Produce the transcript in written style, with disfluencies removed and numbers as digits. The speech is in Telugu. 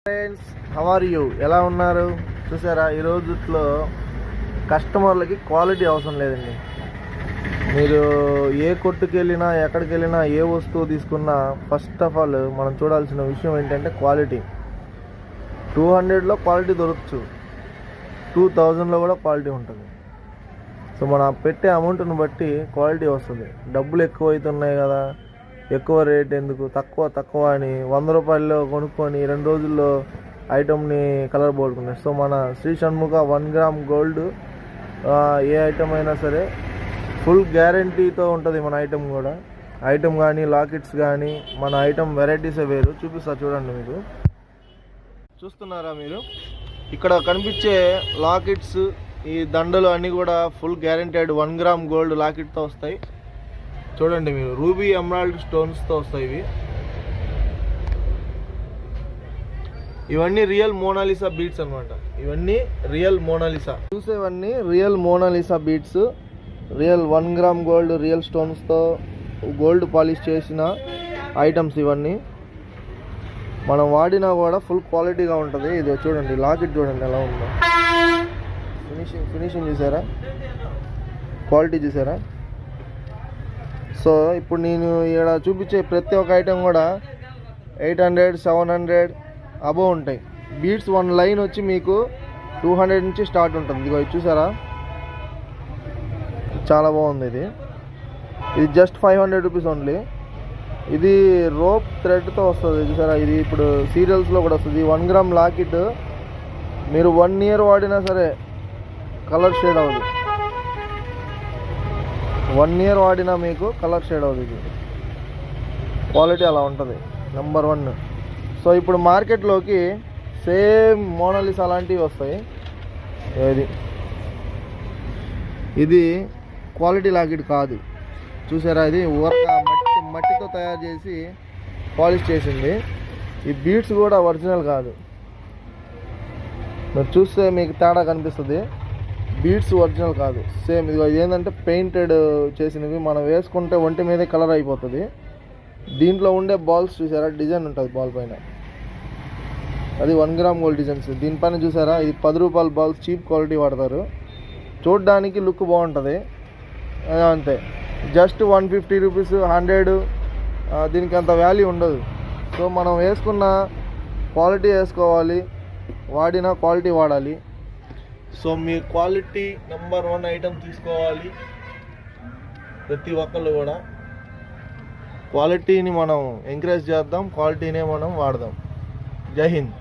Friends, how are you? ఎలా ఉన్నారు? చూసారా, ఈ రోజుల్లో కస్టమర్లకి క్వాలిటీ అవసరం లేదండి. మీరు ఏ కొట్టుకు వెళ్ళినా, ఎక్కడికి వెళ్ళినా, ఏ వస్తువు తీసుకున్నా ఫస్ట్ ఆఫ్ ఆల్ మనం చూడాల్సిన విషయం ఏంటంటే క్వాలిటీ. 200లో క్వాలిటీ దొరకచ్చు, 2000లో కూడా క్వాలిటీ ఉంటుంది. సో మనం పెట్టే అమౌంట్ని బట్టి క్వాలిటీ వస్తుంది. డబ్బులు ఎక్కువ అవుతున్నాయి కదా, ఎక్కువ రేట్ ఎందుకు, తక్కువ అని 100 రూపాయల్లో కొనుక్కొని 2 రోజుల్లో ఐటమ్ని కలర్ పోడుకున్నాయి. సో మన శ్రీ షణ్ముఖ 1 గ్రామ్ గోల్డ్ ఏ ఐటమ్ అయినా సరే ఫుల్ గ్యారంటీతో ఉంటుంది. మన ఐటమ్ కూడా, ఐటమ్ కానీ లాకెట్స్ కానీ, మన ఐటమ్ వెరైటీసే వేరు. చూపిస్తా చూడండి. మీకు చూస్తున్నారా మీరు? ఇక్కడ కనిపించే లాకెట్స్, ఈ దండలు అన్నీ కూడా ఫుల్ గ్యారంటీడ్ 1 గ్రామ్ గోల్డ్ లాకెట్తో వస్తాయి. చూడండి మీరు, రూబీ ఎమరాల్డ్ స్టోన్స్తో వస్తాయి. ఇవన్నీ రియల్ మోనాలిసా బీట్స్ అనమాట. ఇవన్నీ రియల్ మోనాలిసా. చూసేవన్నీ real Mona Lisa beads, real 1 gram gold, real స్టోన్స్తో గోల్డ్ పాలిష్ చేసిన ఐటమ్స్. ఇవన్నీ మనం వాడినా కూడా ఫుల్ క్వాలిటీగా ఉంటుంది. ఇది చూడండి, లాకెట్ చూడండి ఎలా ఉందో. ఫినిషింగ్ చూసారా, క్వాలిటీ చూసారా? సో ఇప్పుడు నేను ఇక్కడ చూపించే ప్రతి ఒక్క ఐటెం కూడా 800, 700 అబోవ్ ఉంటాయి. బీట్స్ 1 లైన్ వచ్చి మీకు 200 నుంచి స్టార్ట్ ఉంటుంది. ఇదిగో చూసారా, చాలా బాగుంది. ఇది జస్ట్ 500 రూపీస్ ఓన్లీ. ఇది రోప్ థ్రెడ్తో వస్తుంది చూసారా. ఇది ఇప్పుడు సీరియల్స్లో కూడా వస్తుంది. 1 గ్రామ్ లాకెట్ మీరు 1 ఇయర్ వాడినా సరే కలర్ షేడ్ అవ్వదు. 1 ఇయర్ వాడినా మీకు కలర్ షేడ్ అవుతుంది. ఇది క్వాలిటీ అలా ఉంటుంది, నెంబర్ 1. సో ఇప్పుడు మార్కెట్లోకి సేమ్ మోనాలిసా అలాంటివి వస్తాయి. ఇది క్వాలిటీ లాకెట్ కాదు, చూసారా? ఇది ఊరగా మట్టితో తయారు చేసి పాలిష్ చేసింది. ఈ బీడ్స్ కూడా ఒరిజినల్ కాదు. మీరు చూస్తే మీకు తేడా కనిపిస్తుంది. బీడ్స్ ఒరిజినల్ కాదు, సేమ్. ఇది ఏంటంటే పెయింటెడ్ చేసినవి. మనం వేసుకుంటే ఒంటి మీదే కలర్ అయిపోతుంది. దీంట్లో ఉండే బాల్స్ చూసారా, డిజైన్ ఉంటుంది బాల్ పైన. అది 1 గ్రామ్ గోల్డ్ డిజైన్స్. దీనిపైన చూసారా, ఇది 10 రూపాయల బాల్స్, చీప్ క్వాలిటీ వాడతారు. చూడడానికి లుక్ బాగుంటుంది అంతే. జస్ట్ 150 రూపీస్, 100, దీనికి అంత వాల్యూ ఉండదు. సో మనం వేసుకున్న క్వాలిటీ వేసుకోవాలి, వాడిన క్వాలిటీ వాడాలి. సో మీ క్వాలిటీ నెంబర్ 1 ఐటమ్ తీసుకోవాలి. ప్రతి ఒక్కళ్ళు కూడా క్వాలిటీని మనం ఎంకరేజ్ చేద్దాం, క్వాలిటీనే మనం వాడదాం. జై హింద్.